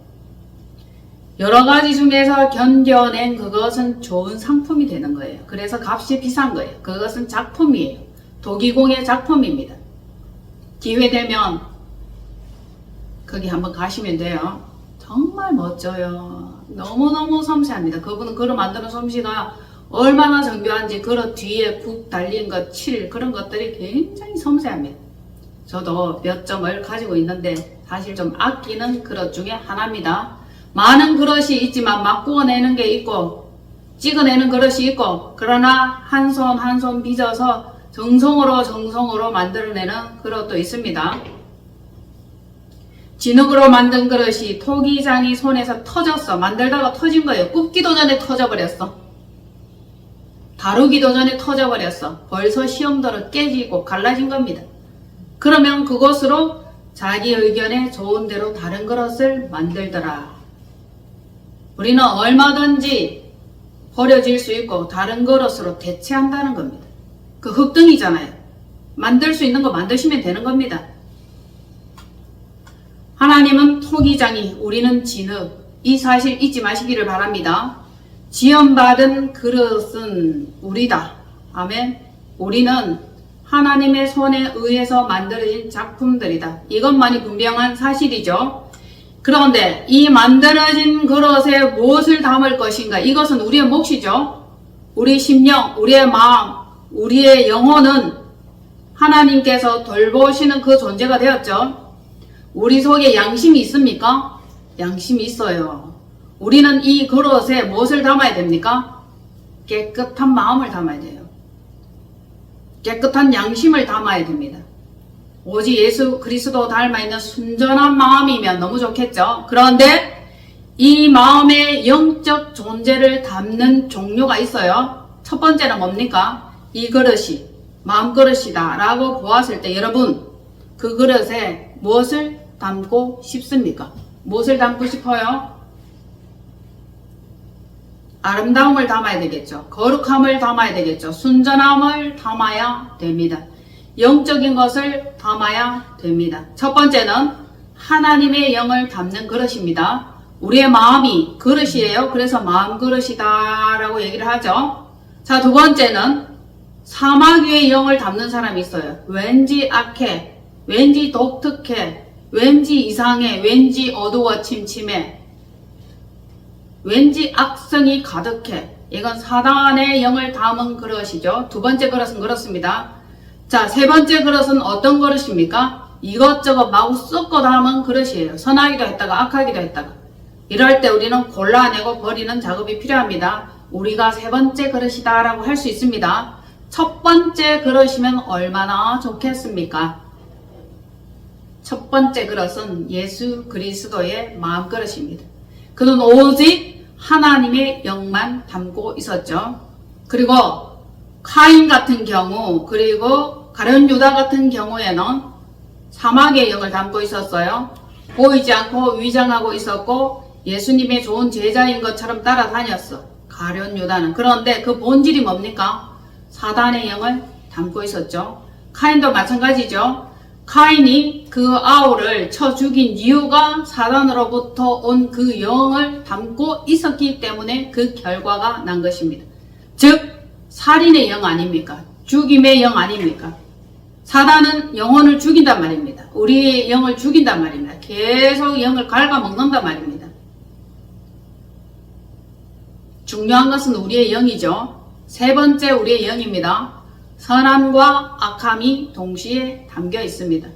여러가지 중에서 견뎌낸 그것은 좋은 상품이 되는 거예요. 그래서 값이 비싼 거예요. 그것은 작품이에요. 도기공의 작품입니다. 기회되면 거기 한번 가시면 돼요. 정말 멋져요. 너무너무 섬세합니다. 그분은 그릇 만드는 솜씨가 얼마나 정교한지, 그릇 뒤에 국 달린 것, 칠, 그런 것들이 굉장히 섬세합니다. 저도 몇 점을 가지고 있는데 사실 좀 아끼는 그릇 중에 하나입니다. 많은 그릇이 있지만 막 구워내는 게 있고 찍어내는 그릇이 있고, 그러나 한 손 한 손 빚어서 정성으로 만들어내는 그릇도 있습니다. 진흙으로 만든 그릇이 토기장이 손에서 터졌어. 만들다가 터진 거예요. 굽기도 전에 터져버렸어. 다루기도 전에 터져버렸어. 벌써 시험대로 깨지고 갈라진 겁니다. 그러면 그것으로 자기 의견에 좋은 대로 다른 그릇을 만들더라. 우리는 얼마든지 버려질 수 있고 다른 그릇으로 대체한다는 겁니다. 그 흙등이잖아요. 만들 수 있는 거 만드시면 되는 겁니다. 하나님은 토기장이, 우리는 진흙. 이 사실 잊지 마시기를 바랍니다. 지연받은 그릇은 우리다. 아멘. 우리는 하나님의 손에 의해서 만들어진 작품들이다. 이것만이 분명한 사실이죠. 그런데 이 만들어진 그릇에 무엇을 담을 것인가? 이것은 우리의 몫이죠. 우리 심령, 우리의 마음, 우리의 영혼은 하나님께서 돌보시는 그 존재가 되었죠. 우리 속에 양심이 있습니까? 양심이 있어요. 우리는 이 그릇에 무엇을 담아야 됩니까? 깨끗한 마음을 담아야 돼요. 깨끗한 양심을 담아야 됩니다. 오직 예수 그리스도 닮아있는 순전한 마음이면 너무 좋겠죠. 그런데 이 마음의 영적 존재를 담는 종류가 있어요. 첫 번째는 뭡니까? 이 그릇이 마음 그릇이다 라고 보았을 때 여러분, 그 그릇에 무엇을 담고 싶습니까? 무엇을 담고 싶어요? 아름다움을 담아야 되겠죠. 거룩함을 담아야 되겠죠. 순전함을 담아야 됩니다. 영적인 것을 담아야 됩니다. 첫 번째는 하나님의 영을 담는 그릇입니다. 우리의 마음이 그릇이에요. 그래서 마음 그릇이다 라고 얘기를 하죠. 자, 두 번째는 사막 위의 영을 담는 사람이 있어요. 왠지 악해, 왠지 독특해, 왠지 이상해, 왠지 어두워 침침해, 왠지 악성이 가득해. 이건 사단의 영을 담은 그릇이죠. 두 번째 그릇은 그렇습니다. 자, 세 번째 그릇은 어떤 그릇입니까? 이것저것 마구 섞어 담은 그릇이에요. 선하기도 했다가 악하기도 했다가. 이럴 때 우리는 골라내고 버리는 작업이 필요합니다. 우리가 세 번째 그릇이다 라고 할 수 있습니다. 첫 번째 그릇이면 얼마나 좋겠습니까? 첫 번째 그릇은 예수 그리스도의 마음 그릇입니다. 그는 오직 하나님의 영만 담고 있었죠. 그리고 카인 같은 경우, 그리고 가룟 유다 같은 경우에는 사막의 영을 담고 있었어요. 보이지 않고 위장하고 있었고 예수님의 좋은 제자인 것처럼 따라다녔어. 가룟 유다는. 그런데 그 본질이 뭡니까? 사단의 영을 담고 있었죠. 카인도 마찬가지죠. 카인이 그 아우를 쳐 죽인 이유가 사단으로부터 온 그 영을 담고 있었기 때문에 그 결과가 난 것입니다. 즉 살인의 영 아닙니까? 죽임의 영 아닙니까? 사단은 영혼을 죽인단 말입니다. 우리의 영을 죽인단 말입니다. 계속 영을 갉아먹는단 말입니다. 중요한 것은 우리의 영이죠. 세 번째 우리의 영입니다. 선함과 악함이 동시에 담겨 있습니다.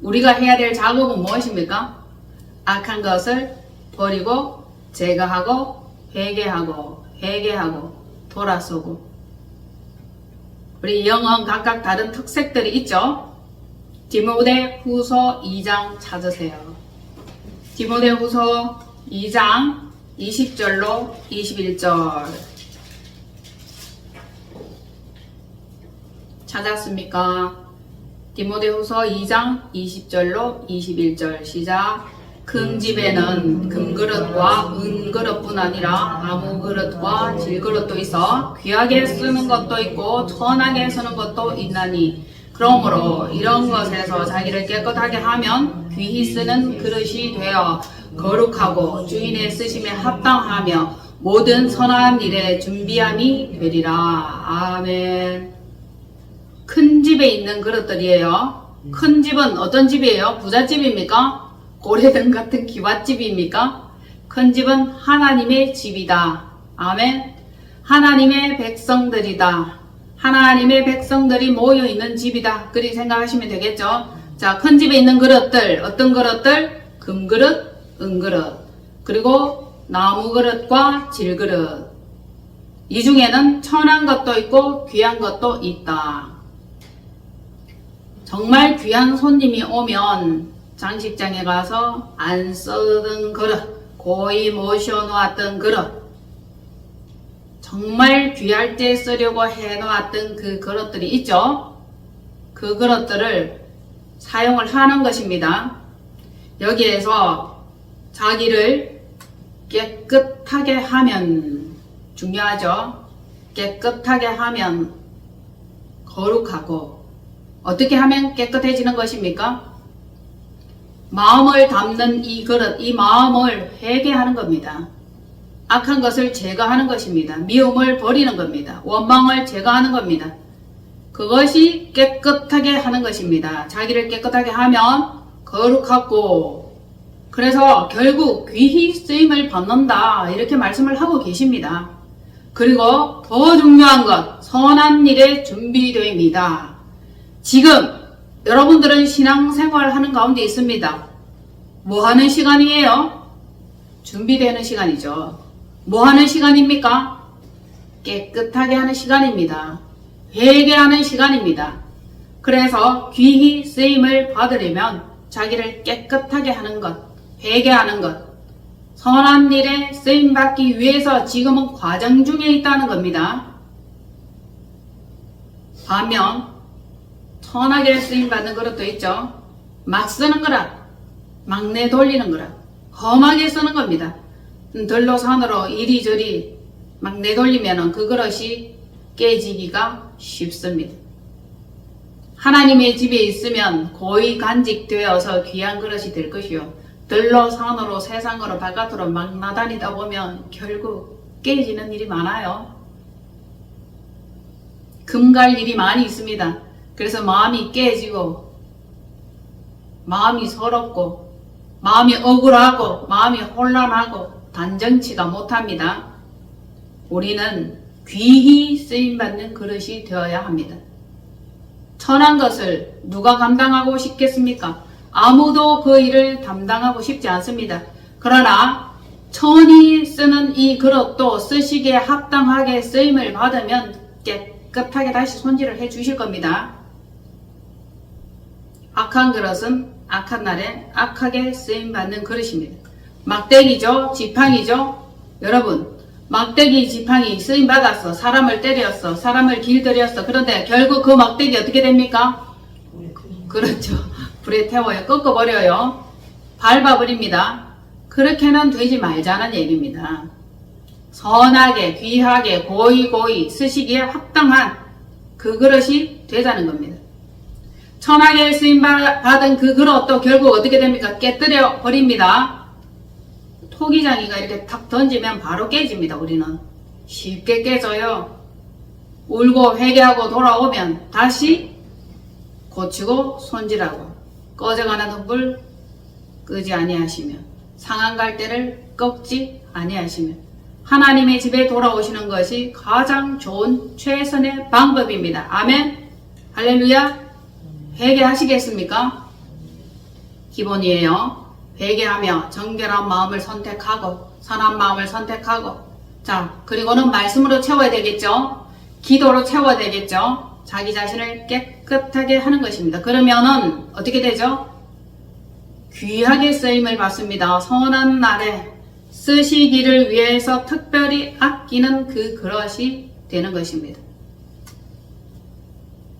우리가 해야 될 작업은 무엇입니까? 악한 것을 버리고 제거하고 회개하고 돌아서고. 우리 영은 각각 다른 특색들이 있죠. 디모데후서 2장 찾으세요. 디모데후서 2장 20절로 21절 찾았습니까? 디모데후서 2장 20절로 21절 시작. 큰 집에는 금그릇과 은그릇뿐 아니라 나무 그릇과 질그릇도 있어 귀하게 쓰는 것도 있고 천하게 쓰는 것도 있나니 그러므로 이런 것에서 자기를 깨끗하게 하면 귀히 쓰는 그릇이 되어 거룩하고 주인의 쓰심에 합당하며 모든 선한 일에 준비함이 되리라. 아멘. 큰 집에 있는 그릇들이에요. 큰 집은 어떤 집이에요? 부잣집입니까? 고래등 같은 기와집입니까? 큰 집은 하나님의 집이다. 아멘. 하나님의 백성들이다. 하나님의 백성들이 모여있는 집이다. 그리 생각하시면 되겠죠. 자, 큰 집에 있는 그릇들, 어떤 그릇들? 금그릇, 은그릇, 그리고 나무그릇과 질그릇. 이 중에는 천한 것도 있고 귀한 것도 있다. 정말 귀한 손님이 오면 장식장에 가서 안 쓰던 그릇, 고이 모셔놓았던 그릇, 정말 귀할 때 쓰려고 해놓았던 그 그릇들이 있죠. 그 그릇들을 사용을 하는 것입니다. 여기에서 자기를 깨끗하게 하면, 중요하죠. 깨끗하게 하면 거룩하고, 어떻게 하면 깨끗해지는 것입니까? 마음을 담는 이 그릇, 이 마음을 회개하는 겁니다. 악한 것을 제거하는 것입니다. 미움을 버리는 겁니다. 원망을 제거하는 겁니다. 그것이 깨끗하게 하는 것입니다. 자기를 깨끗하게 하면 거룩하고, 그래서 결국 귀히 쓰임을 받는다, 이렇게 말씀을 하고 계십니다. 그리고 더 중요한 것, 선한 일에 준비됩니다. 지금 여러분들은 신앙생활 하는 가운데 있습니다. 뭐 하는 시간이에요? 준비되는 시간이죠. 뭐 하는 시간입니까? 깨끗하게 하는 시간입니다. 회개하는 시간입니다. 그래서 귀히 쓰임을 받으려면 자기를 깨끗하게 하는 것, 회개하는 것, 선한 일에 쓰임받기 위해서 지금은 과정 중에 있다는 겁니다. 반면 선하게 쓰임받는 그릇도 있죠. 막 쓰는 거라, 막 내돌리는 거라, 험하게 쓰는 겁니다. 들로 산으로 이리저리 막 내돌리면 그 그릇이 깨지기가 쉽습니다. 하나님의 집에 있으면 고이 간직되어서 귀한 그릇이 될 것이요, 들로 산으로 세상으로 바깥으로 막 나다니다 보면 결국 깨지는 일이 많아요. 금갈 일이 많이 있습니다. 그래서 마음이 깨지고, 마음이 서럽고, 마음이 억울하고, 마음이 혼란하고, 단정치가 못합니다. 우리는 귀히 쓰임받는 그릇이 되어야 합니다. 천한 것을 누가 감당하고 싶겠습니까? 아무도 그 일을 담당하고 싶지 않습니다. 그러나 천히 쓰는 이 그릇도 쓰시기에 합당하게 쓰임을 받으면 깨끗하게 다시 손질을 해 주실 겁니다. 악한 그릇은 악한 날에 악하게 쓰임받는 그릇입니다. 막대기죠, 지팡이죠. 여러분, 막대기, 지팡이 쓰임받았어. 사람을 때렸어. 사람을 길들였어. 그런데 결국 그 막대기 어떻게 됩니까? 그렇죠. 불에 태워요. 꺾어버려요. 밟아버립니다. 그렇게는 되지 말자는 얘기입니다. 선하게, 귀하게, 고이 쓰시기에 합당한 그 그릇이 되자는 겁니다. 천하게 쓰임받은 그 그릇도 결국 어떻게 됩니까? 깨뜨려 버립니다. 토기장이가 이렇게 탁 던지면 바로 깨집니다. 우리는 쉽게 깨져요. 울고 회개하고 돌아오면 다시 고치고 손질하고 꺼져가는 흙을 끄지 아니하시며 상한 갈대를 꺾지 아니하시며 하나님의 집에 돌아오시는 것이 가장 좋은 최선의 방법입니다. 아멘. 할렐루야. 회개하시겠습니까? 기본이에요. 회개하며 정결한 마음을 선택하고 선한 마음을 선택하고 자 그리고는 말씀으로 채워야 되겠죠. 기도로 채워야 되겠죠. 자기 자신을 깨끗하게 하는 것입니다. 그러면은 어떻게 되죠? 귀하게 쓰임을 받습니다. 선한 날에 쓰시기를 위해서 특별히 아끼는 그 그릇이 되는 것입니다.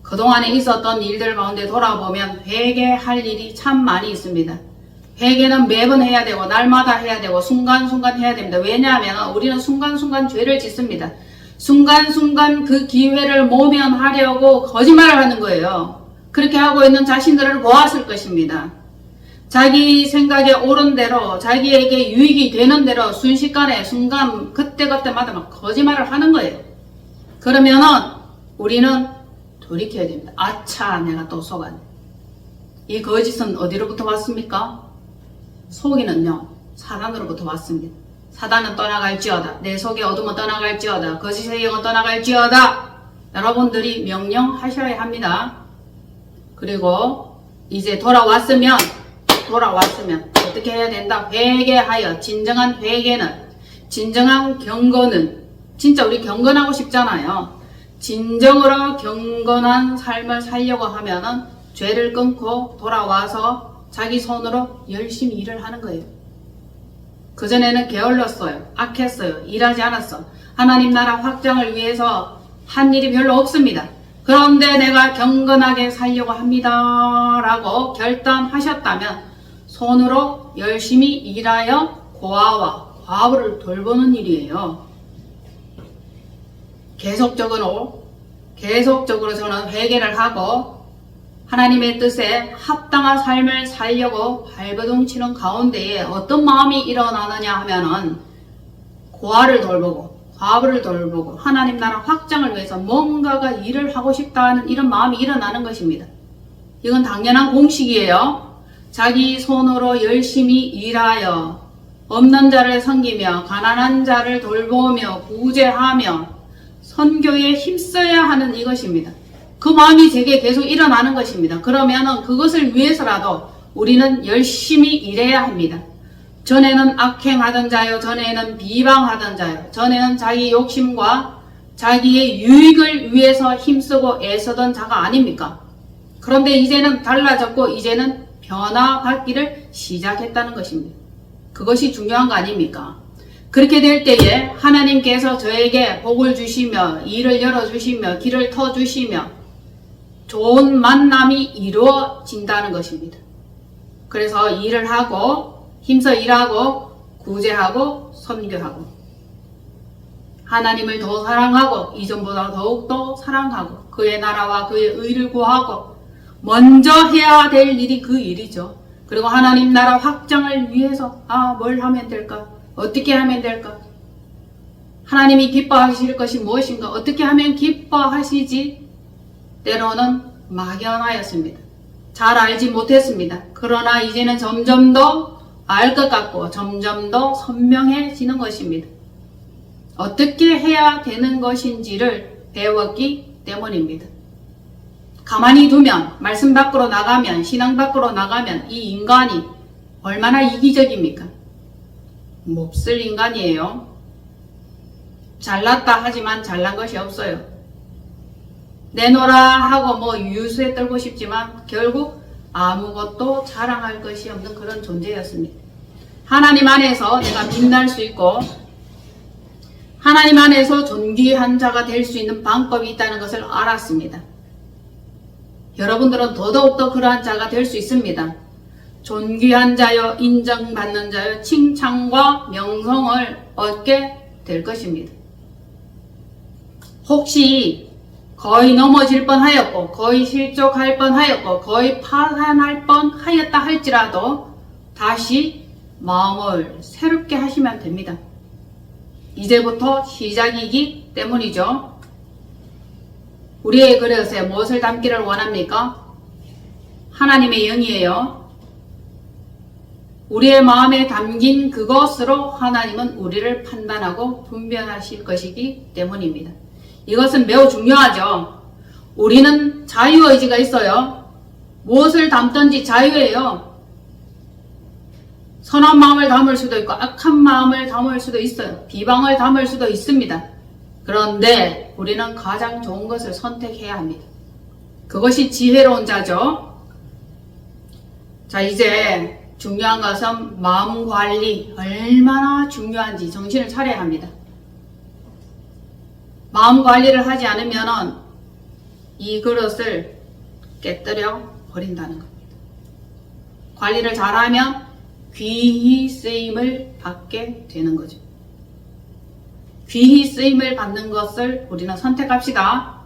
그동안에 있었던 일들 가운데 돌아보면 회개할 일이 참 많이 있습니다. 회개는 매번 해야 되고 날마다 해야 되고 순간순간 해야 됩니다. 왜냐하면 우리는 순간순간 죄를 짓습니다. 순간순간 그 기회를 모면하려고 거짓말을 하는 거예요. 그렇게 하고 있는 자신들을 보았을 것입니다. 자기 생각에 옳은 대로 자기에게 유익이 되는 대로 순식간에 순간 그때그때마다 막 거짓말을 하는 거예요. 그러면은 우리는 돌이켜야 됩니다. 아차 내가 또 속았네. 이 거짓은 어디로부터 왔습니까? 속이는요 사단으로부터 왔습니다. 사단은 떠나갈지어다. 내 속의 어둠은 떠나갈지어다. 거짓의 영은 떠나갈지어다. 여러분들이 명령하셔야 합니다. 그리고 이제 돌아왔으면 어떻게 해야 된다? 회개하여 진정한 회개는 진정한 경건은 진짜 우리 경건하고 싶잖아요. 진정으로 경건한 삶을 살려고 하면은 죄를 끊고 돌아와서 자기 손으로 열심히 일을 하는 거예요. 그전에는 게을렀어요. 악했어요. 일하지 않았어. 하나님 나라 확장을 위해서 한 일이 별로 없습니다. 그런데 내가 경건하게 살려고 합니다. 라고 결단하셨다면 손으로 열심히 일하여 고아와 과부를 돌보는 일이에요. 계속적으로 저는 회개를 하고 하나님의 뜻에 합당한 삶을 살려고 발버둥치는 가운데에 어떤 마음이 일어나느냐 하면은 고아를 돌보고 과부를 돌보고 하나님 나라 확장을 위해서 뭔가가 일을 하고 싶다는 이런 마음이 일어나는 것입니다. 이건 당연한 공식이에요. 자기 손으로 열심히 일하여 없는 자를 섬기며 가난한 자를 돌보며 구제하며 선교에 힘써야 하는 이것입니다. 그 마음이 제게 계속 일어나는 것입니다. 그러면은 그것을 위해서라도 우리는 열심히 일해야 합니다. 전에는 악행하던 자요, 전에는 비방하던 자요, 전에는 자기 욕심과 자기의 유익을 위해서 힘쓰고 애쓰던 자가 아닙니까? 그런데 이제는 달라졌고 이제는 변화받기를 시작했다는 것입니다. 그것이 중요한 거 아닙니까? 그렇게 될 때에 하나님께서 저에게 복을 주시며 일을 열어주시며 길을 터주시며 좋은 만남이 이루어진다는 것입니다. 그래서 일을 하고 힘써 일하고 구제하고 선교하고 하나님을 더 사랑하고 이전보다 더욱더 사랑하고 그의 나라와 그의 의를 구하고 먼저 해야 될 일이 그 일이죠. 그리고 하나님 나라 확장을 위해서 뭘 하면 될까? 어떻게 하면 될까? 하나님이 기뻐하실 것이 무엇인가? 어떻게 하면 기뻐하시지? 때로는 막연하였습니다. 잘 알지 못했습니다. 그러나 이제는 점점 더 알 것 같고 점점 더 선명해지는 것입니다. 어떻게 해야 되는 것인지를 배웠기 때문입니다. 가만히 두면 말씀 밖으로 나가면 신앙 밖으로 나가면 이 인간이 얼마나 이기적입니까? 몹쓸 인간이에요. 잘났다 하지만 잘난 것이 없어요. 내놓으라 하고 유수에 떨고 싶지만 결국 아무것도 자랑할 것이 없는 그런 존재였습니다. 하나님 안에서 내가 빛날 수 있고 하나님 안에서 존귀한 자가 될 수 있는 방법이 있다는 것을 알았습니다. 여러분들은 더더욱더 그러한 자가 될 수 있습니다. 존귀한 자여 인정받는 자여 칭찬과 명성을 얻게 될 것입니다. 혹시 거의 넘어질 뻔하였고 거의 실족할 뻔하였고 거의 파산할 뻔하였다 할지라도 다시 마음을 새롭게 하시면 됩니다. 이제부터 시작이기 때문이죠. 우리의 그릇에 무엇을 담기를 원합니까? 하나님의 영이에요. 우리의 마음에 담긴 그것으로 하나님은 우리를 판단하고 분별하실 것이기 때문입니다. 이것은 매우 중요하죠. 우리는 자유의지가 있어요. 무엇을 담든지 자유예요. 선한 마음을 담을 수도 있고 악한 마음을 담을 수도 있어요. 비방을 담을 수도 있습니다. 그런데 우리는 가장 좋은 것을 선택해야 합니다. 그것이 지혜로운 자죠. 자, 이제 중요한 것은 마음 관리, 얼마나 중요한지 정신을 차려야 합니다. 마음 관리를 하지 않으면 이 그릇을 깨뜨려 버린다는 겁니다. 관리를 잘하면 귀히 쓰임을 받게 되는 거죠. 귀히 쓰임을 받는 것을 우리는 선택합시다.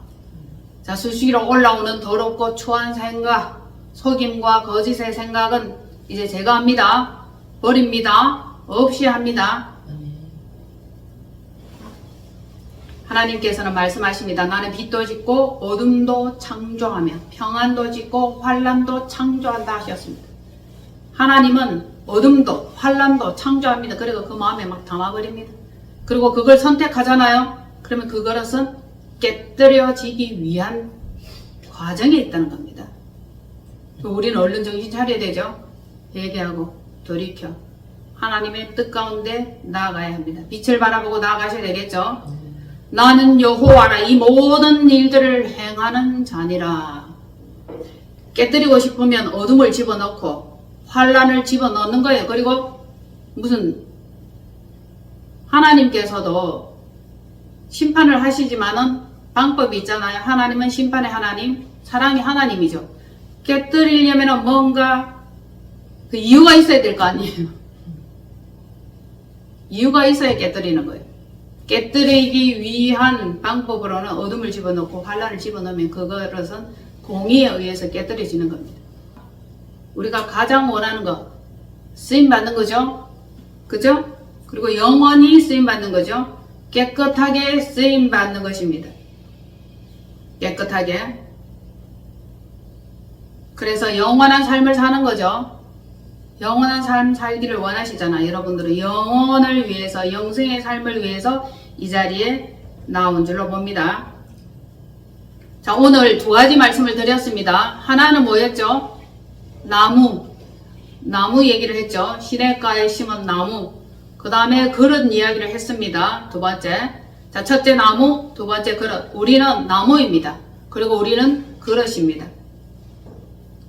자, 수시로 올라오는 더럽고 추한 생각, 속임과 거짓의 생각은 이제 제거합니다. 버립니다. 없이 합니다. 하나님께서는 말씀하십니다. 나는 빛도 짓고 어둠도 창조하며 평안도 짓고 환란도 창조한다 하셨습니다. 하나님은 어둠도 환란도 창조합니다. 그리고 그 마음에 막 담아버립니다. 그리고 그걸 선택하잖아요. 그러면 그 그것은 깨뜨려지기 위한 과정에 있다는 겁니다. 우리는 얼른 정신 차려야 되죠. 회개하고 돌이켜 하나님의 뜻 가운데 나아가야 합니다. 빛을 바라보고 나아가셔야 되겠죠. 나는 여호와라 이 모든 일들을 행하는 자니라. 깨뜨리고 싶으면 어둠을 집어넣고 환란을 집어넣는 거예요. 그리고 무슨 하나님께서도 심판을 하시지만은 방법이 있잖아요. 하나님은 심판의 하나님, 사랑의 하나님이죠. 깨뜨리려면 뭔가 그 이유가 있어야 될 거 아니에요. 이유가 있어야 깨뜨리는 거예요. 깨뜨리기 위한 방법으로는 어둠을 집어넣고 환란을 집어넣으면 그것은 공의에 의해서 깨뜨려지는 겁니다. 우리가 가장 원하는 거 쓰임받는 거죠. 그죠? 그리고 영원히 쓰임받는 거죠. 깨끗하게 쓰임받는 것입니다. 깨끗하게. 그래서 영원한 삶을 사는 거죠. 영원한 삶 살기를 원하시잖아요. 여러분들은 영원을 위해서, 영생의 삶을 위해서 이 자리에 나온 줄로 봅니다. 자, 오늘 두 가지 말씀을 드렸습니다. 하나는 뭐였죠? 나무 얘기를 했죠. 시냇가에 심은 나무. 그 다음에 그릇 이야기를 했습니다. 두 번째. 자, 첫째 나무, 두 번째 그릇. 우리는 나무입니다. 그리고 우리는 그릇입니다.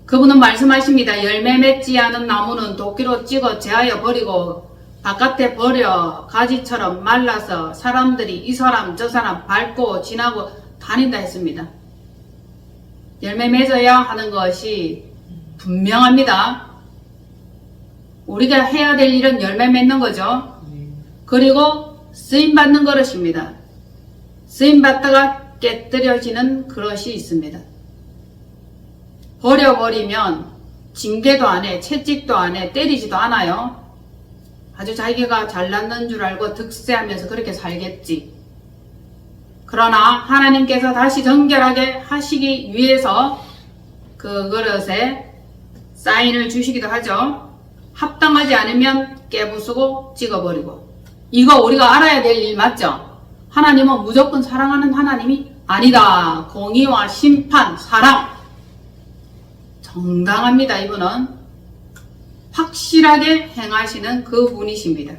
그분은 말씀하십니다. 열매 맺지 않은 나무는 도끼로 찍어 제하여 버리고 바깥에 버려 가지처럼 말라서 사람들이 이 사람 저 사람 밟고 지나고 다닌다 했습니다. 열매 맺어야 하는 것이 분명합니다. 우리가 해야 될 일은 열매 맺는 거죠. 그리고 쓰임받는 그릇입니다. 쓰임받다가 깨뜨려지는 그릇이 있습니다. 버려버리면 징계도 안 해, 채찍도 안 해, 때리지도 않아요. 아주 자기가 잘났는 줄 알고 득세하면서 그렇게 살겠지. 그러나 하나님께서 다시 정결하게 하시기 위해서 그 그릇에 사인을 주시기도 하죠. 합당하지 않으면 깨부수고 찍어버리고. 이거 우리가 알아야 될 일 맞죠? 하나님은 무조건 사랑하는 하나님이 아니다. 공의와 심판, 사랑 정당합니다. 이분은 확실하게 행하시는 그 분이십니다.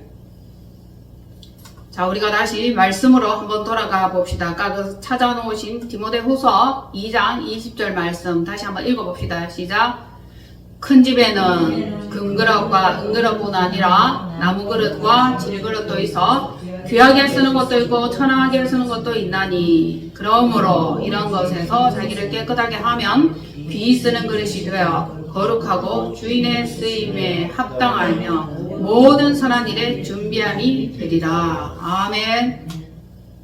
자, 우리가 다시 말씀으로 한번 돌아가 봅시다. 아까 그 찾아놓으신 디모데후서 2장 20절 말씀 다시 한번 읽어봅시다. 시작. 큰 집에는 금그릇과 은그릇뿐 아니라 나무그릇과 질그릇도 있어 귀하게 쓰는 것도 있고 천하게 쓰는 것도 있나니 그러므로 이런 것에서 자기를 깨끗하게 하면 귀히 쓰는 그릇이 되어 거룩하고 주인의 쓰임에 합당하며 모든 선한 일에 준비함이 되리라. 아멘.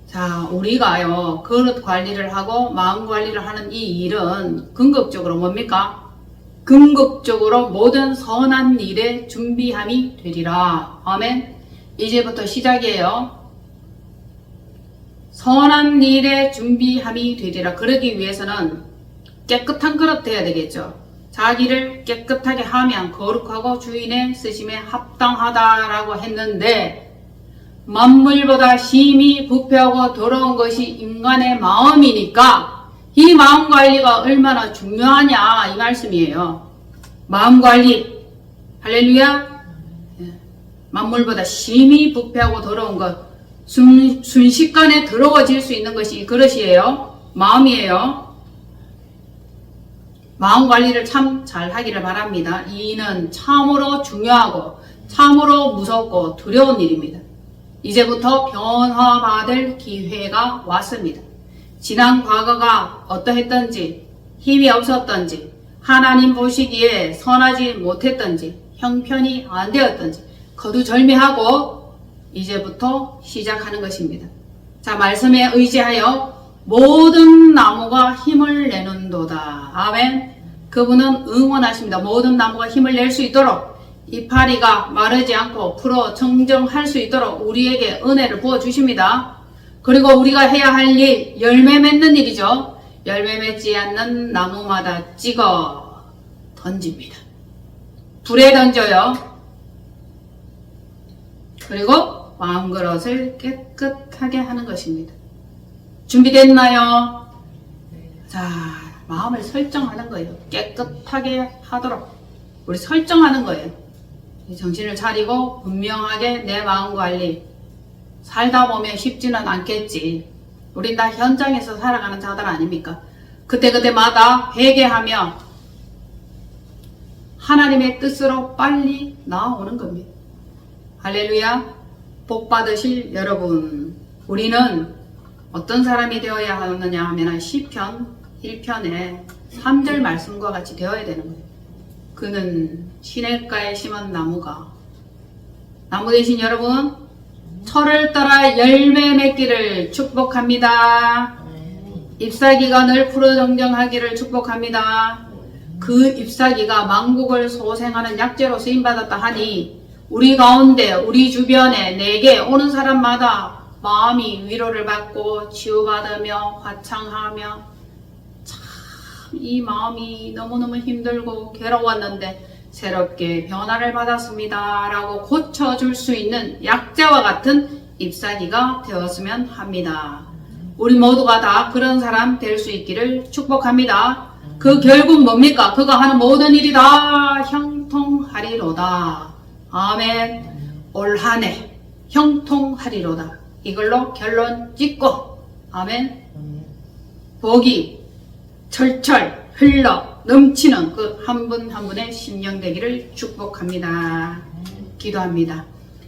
자, 우리가요 그릇 관리를 하고 마음 관리를 하는 이 일은 궁극적으로 뭡니까? 궁극적으로 모든 선한 일에 준비함이 되리라. 아멘. 이제부터 시작이에요. 선한 일에 준비함이 되리라. 그러기 위해서는 깨끗한 그릇 돼야 되겠죠. 자기를 깨끗하게 하면 거룩하고 주인의 쓰심에 합당하다라고 했는데, 만물보다 심히 부패하고 더러운 것이 인간의 마음이니까 이 마음 관리가 얼마나 중요하냐 이 말씀이에요. 마음 관리. 할렐루야. 만물보다 심히 부패하고 더러운 것, 순식간에 더러워질 수 있는 것이 이 그릇이에요. 마음이에요. 마음 관리를 참 잘 하기를 바랍니다. 이는 참으로 중요하고 참으로 무섭고 두려운 일입니다. 이제부터 변화받을 기회가 왔습니다. 지난 과거가 어떠했던지, 힘이 없었던지, 하나님 보시기에 선하지 못했던지, 형편이 안 되었던지 거두절미하고 이제부터 시작하는 것입니다. 자, 말씀에 의지하여 모든 나무가 힘을 내는도다. 아멘. 그분은 응원하십니다. 모든 나무가 힘을 낼 수 있도록, 이파리가 마르지 않고 풀어 정정할 수 있도록 우리에게 은혜를 부어주십니다. 그리고 우리가 해야 할 일, 열매 맺는 일이죠. 열매 맺지 않는 나무마다 찍어 던집니다. 불에 던져요. 그리고 마음그릇을 깨끗하게 하는 것입니다. 준비됐나요? 자, 마음을 설정하는 거예요. 깨끗하게 하도록 우리 설정하는 거예요. 정신을 차리고 분명하게 내 마음 관리. 살다 보면 쉽지는 않겠지. 우린 다 현장에서 살아가는 자들 아닙니까? 그때그때마다 회개하며 하나님의 뜻으로 빨리 나아오는 겁니다. 할렐루야. 복 받으실 여러분, 우리는 어떤 사람이 되어야 하느냐 하면 시편 1편에 3절 말씀과 같이 되어야 되는 거예요. 그는 시냇가에 심은 나무가, 나무 되신 여러분, 철을 따라 열매 맺기를 축복합니다. 잎사귀가 늘 푸르정정하기를 축복합니다. 그 잎사귀가 만국을 소생하는 약재로 쓰임받았다 하니 우리 가운데, 우리 주변에 내게 오는 사람마다 마음이 위로를 받고 치유받으며 화창하며, 참 이 마음이 너무너무 힘들고 괴로웠는데 새롭게 변화를 받았습니다 라고 고쳐줄 수 있는 약재와 같은 잎사귀가 되었으면 합니다. 우리 모두가 다 그런 사람 될 수 있기를 축복합니다. 그 결국 뭡니까? 그가 하는 모든 일이 다 형통하리로다. 아멘. 올 한 해 형통하리로다. 이걸로 결론 짓고, 아멘. 복이 철철 흘러 넘치는 그 한 분 한 분의 심령 되기를 축복합니다. 기도합니다.